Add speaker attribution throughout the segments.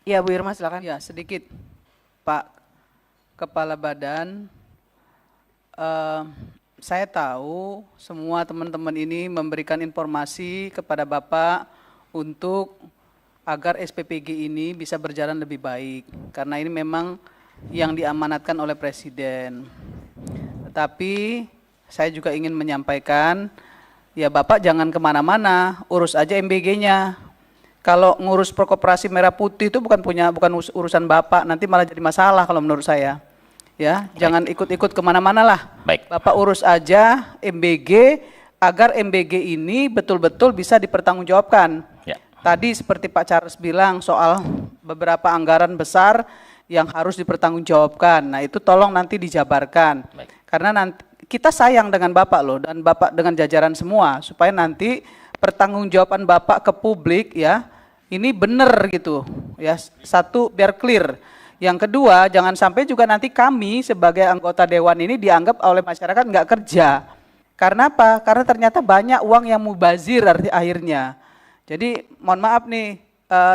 Speaker 1: Iya, Bu Irma silakan.
Speaker 2: Ya, sedikit Pak Kepala Badan. Eh, saya tahu semua teman-teman ini memberikan informasi kepada Bapak untuk agar SPPG ini bisa berjalan lebih baik. Karena ini memang yang diamanatkan oleh Presiden. Tetapi saya juga ingin menyampaikan, ya Bapak jangan kemana-mana, urus aja MBG-nya. Kalau ngurus Perkoperasi Merah Putih itu bukan urusan Bapak, nanti malah jadi masalah kalau menurut saya. Ya, jangan ikut-ikut kemana-mana lah.
Speaker 3: Baik.
Speaker 2: Bapak urus aja MBG agar MBG ini betul-betul bisa dipertanggungjawabkan.
Speaker 3: Ya.
Speaker 2: Tadi seperti Pak Charles bilang soal beberapa anggaran besar yang harus dipertanggungjawabkan. Nah itu tolong nanti dijabarkan.
Speaker 3: Baik.
Speaker 2: Karena nanti kita sayang dengan Bapak loh dan Bapak dengan jajaran semua supaya nanti pertanggungjawaban Bapak ke publik ya ini benar gitu ya. Satu biar clear. Yang kedua, jangan sampai juga nanti kami sebagai anggota dewan ini dianggap oleh masyarakat nggak kerja. Karena apa? Karena ternyata banyak uang yang mubazir akhirnya. Jadi mohon maaf nih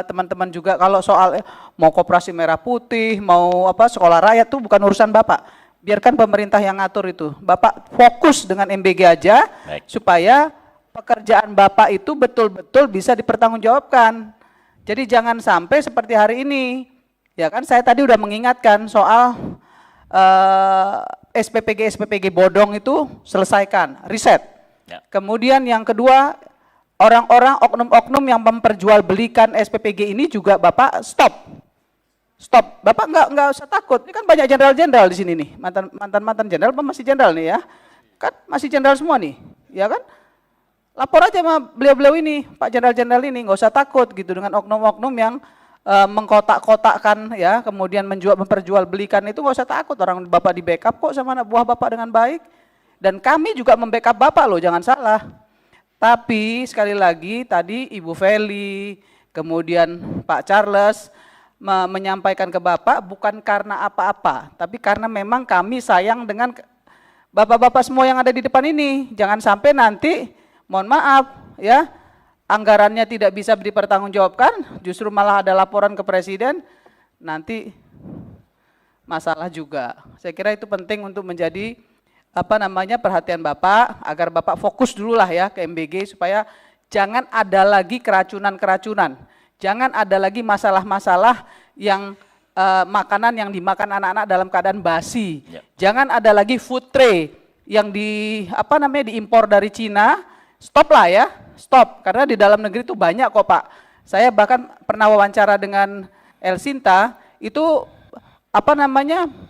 Speaker 2: teman-teman juga kalau soal mau Koperasi Merah Putih, mau apa sekolah rakyat tuh bukan urusan Bapak. Biarkan pemerintah yang ngatur itu. Bapak fokus dengan MBG aja.
Speaker 3: Baik.
Speaker 2: Supaya pekerjaan Bapak itu betul-betul bisa dipertanggungjawabkan. Jadi jangan sampai seperti hari ini. Ya kan saya tadi udah mengingatkan soal SPPG bodong itu selesaikan, riset.
Speaker 3: Ya.
Speaker 2: Kemudian yang kedua, orang-orang oknum-oknum yang memperjualbelikan SPPG ini juga Bapak stop. Stop. Bapak nggak usah takut. Ini kan banyak jenderal-jenderal di sini nih. Mantan jenderal masih jenderal nih ya. Kan masih jenderal semua nih, ya kan? Lapor aja sama beliau-beliau ini, Pak jenderal-jenderal ini, nggak usah takut gitu dengan oknum-oknum yang mengkotak-kotakkan ya, kemudian memperjualbelikan itu nggak usah takut, orang Bapak di backup kok sama anak buah Bapak dengan baik. Dan kami juga membackup Bapak loh, jangan salah. Tapi sekali lagi tadi Ibu Feli, kemudian Pak Charles menyampaikan ke Bapak bukan karena apa-apa, tapi karena memang kami sayang dengan Bapak-bapak semua yang ada di depan ini. Jangan sampai nanti, mohon maaf ya, anggarannya tidak bisa dipertanggungjawabkan, justru malah ada laporan ke Presiden, nanti masalah juga. Saya kira itu penting untuk menjadi perhatian Bapak, agar Bapak fokus dulu lah ya ke MBG supaya jangan ada lagi keracunan-keracunan, jangan ada lagi masalah-masalah yang makanan yang dimakan anak-anak dalam keadaan basi, jangan ada lagi food tray yang diimpor dari Cina, stop lah ya. Stop, karena di dalam negeri itu banyak kok Pak. Saya bahkan pernah wawancara dengan El Sinta, itu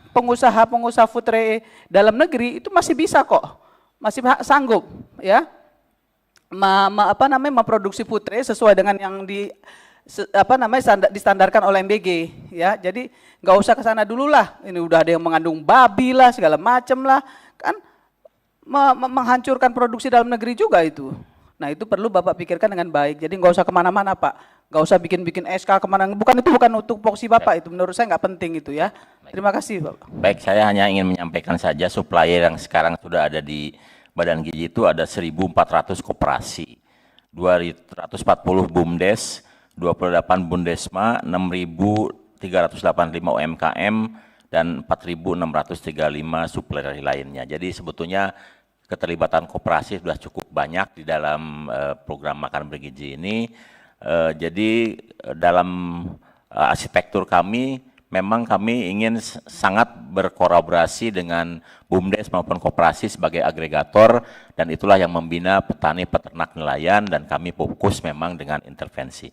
Speaker 2: pengusaha-pengusaha food tray dalam negeri itu masih bisa kok, masih sanggup ya, memproduksi food tray sesuai dengan yang distandarkan oleh MBG ya. Jadi nggak usah ke sana dulu lah. Ini udah ada yang mengandung babi lah, segala macam lah, kan menghancurkan produksi dalam negeri juga itu. Nah itu perlu Bapak pikirkan dengan baik. Jadi nggak usah kemana-mana Pak, nggak usah bikin SK kemana. Bukan untuk fokus Bapak, itu menurut saya nggak penting itu ya. Terima kasih Bapak.
Speaker 3: Baik, saya hanya ingin menyampaikan saja supplier yang sekarang sudah ada di Badan Gizi itu ada 1.400 koperasi, 240 BUMDes, 28 Bundesma, 6.385 UMKM, dan 4.635 supplier lainnya. Jadi sebetulnya keterlibatan koperasi sudah cukup banyak di dalam program makan bergizi ini. Jadi dalam arsitektur kami, memang kami ingin sangat berkolaborasi dengan BUMDes maupun koperasi sebagai agregator, dan itulah yang membina petani, peternak, nelayan, dan kami fokus memang dengan intervensi.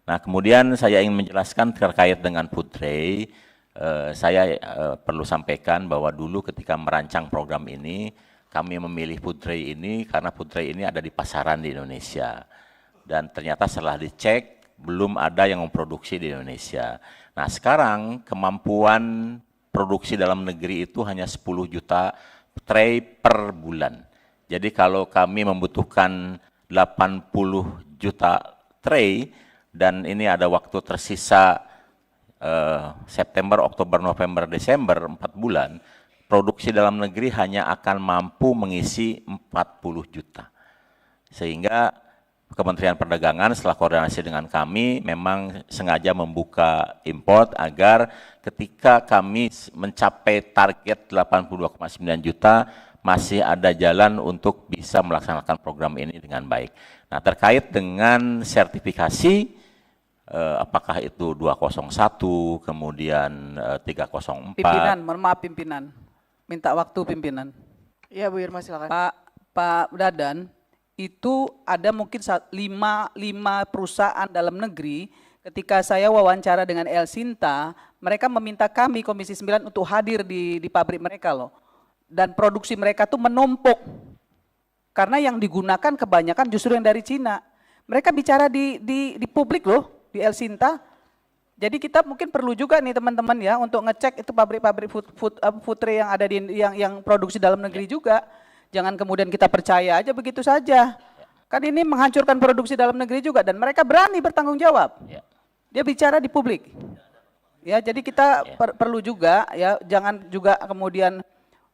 Speaker 3: Nah kemudian saya ingin menjelaskan terkait dengan food tray. Saya perlu sampaikan bahwa dulu ketika merancang program ini, kami memilih food tray ini karena food tray ini ada di pasaran di Indonesia. Dan ternyata setelah dicek, belum ada yang memproduksi di Indonesia. Nah sekarang kemampuan produksi dalam negeri itu hanya 10 juta tray per bulan. Jadi kalau kami membutuhkan 80 juta tray, dan ini ada waktu tersisa September, Oktober, November, Desember, 4 bulan, produksi dalam negeri hanya akan mampu mengisi 40 juta. Sehingga Kementerian Perdagangan setelah koordinasi dengan kami memang sengaja membuka import agar ketika kami mencapai target 82,9 juta masih ada jalan untuk bisa melaksanakan program ini dengan baik. Nah, terkait dengan sertifikasi apakah itu 201 kemudian 304.
Speaker 2: Pimpinan, mohon maaf pimpinan. Minta waktu pimpinan.
Speaker 1: Iya Bu Irma silakan.
Speaker 2: Pak Dadan, itu ada mungkin lima perusahaan dalam negeri, ketika saya wawancara dengan El Sinta, mereka meminta kami Komisi 9 untuk hadir di pabrik mereka loh. Dan produksi mereka tuh menumpuk. Karena yang digunakan kebanyakan justru yang dari Cina. Mereka bicara di publik loh, di El Sinta. Jadi kita mungkin perlu juga nih teman-teman ya untuk ngecek itu pabrik-pabrik food tray yang ada di yang produksi dalam negeri juga. Jangan kemudian kita percaya aja begitu saja. Kan ini menghancurkan produksi dalam negeri juga dan mereka berani bertanggung jawab. Dia bicara di publik. Ya, jadi kita perlu juga ya, jangan juga kemudian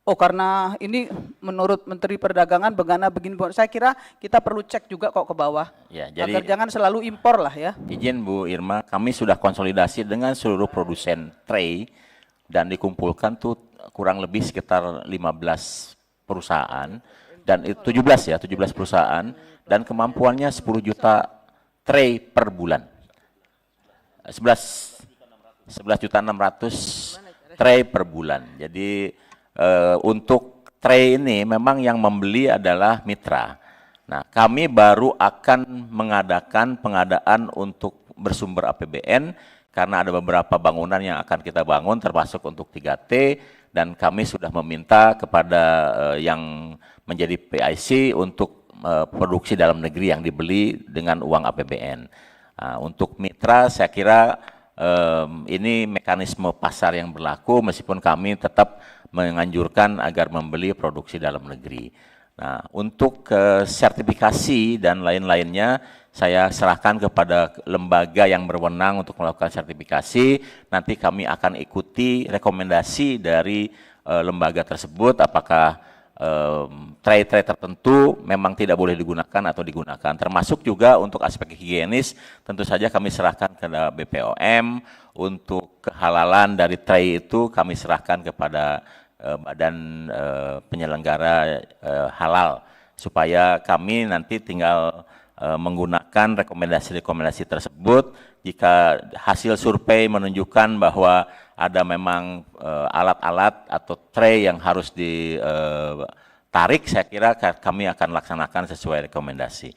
Speaker 2: karena ini menurut Menteri Perdagangan begini. Saya kira kita perlu cek juga kok ke bawah.
Speaker 3: Ya,
Speaker 2: agar jangan selalu impor lah ya.
Speaker 3: Izin Bu Irma, kami sudah konsolidasi dengan seluruh produsen tray dan dikumpulkan tuh kurang lebih sekitar 15 perusahaan dan 17 perusahaan dan kemampuannya 10 juta tray per bulan. 11.600 tray per bulan. Jadi untuk tray ini memang yang membeli adalah mitra. Nah, kami baru akan mengadakan pengadaan untuk bersumber APBN karena ada beberapa bangunan yang akan kita bangun termasuk untuk 3T dan kami sudah meminta kepada yang menjadi PIC untuk produksi dalam negeri yang dibeli dengan uang APBN. Untuk mitra saya kira ini mekanisme pasar yang berlaku meskipun kami tetap menganjurkan agar membeli produksi dalam negeri. Nah, untuk sertifikasi dan lain-lainnya saya serahkan kepada lembaga yang berwenang untuk melakukan sertifikasi. Nanti kami akan ikuti rekomendasi dari lembaga tersebut apakah tray-tray tertentu memang tidak boleh digunakan atau digunakan. Termasuk juga untuk aspek higienis tentu saja kami serahkan ke BPOM. Untuk kehalalan dari tray itu kami serahkan kepada badan penyelenggara halal supaya kami nanti tinggal menggunakan rekomendasi-rekomendasi tersebut. Jika hasil survei menunjukkan bahwa ada memang alat-alat atau tray yang harus ditarik, saya kira kami akan laksanakan sesuai rekomendasi.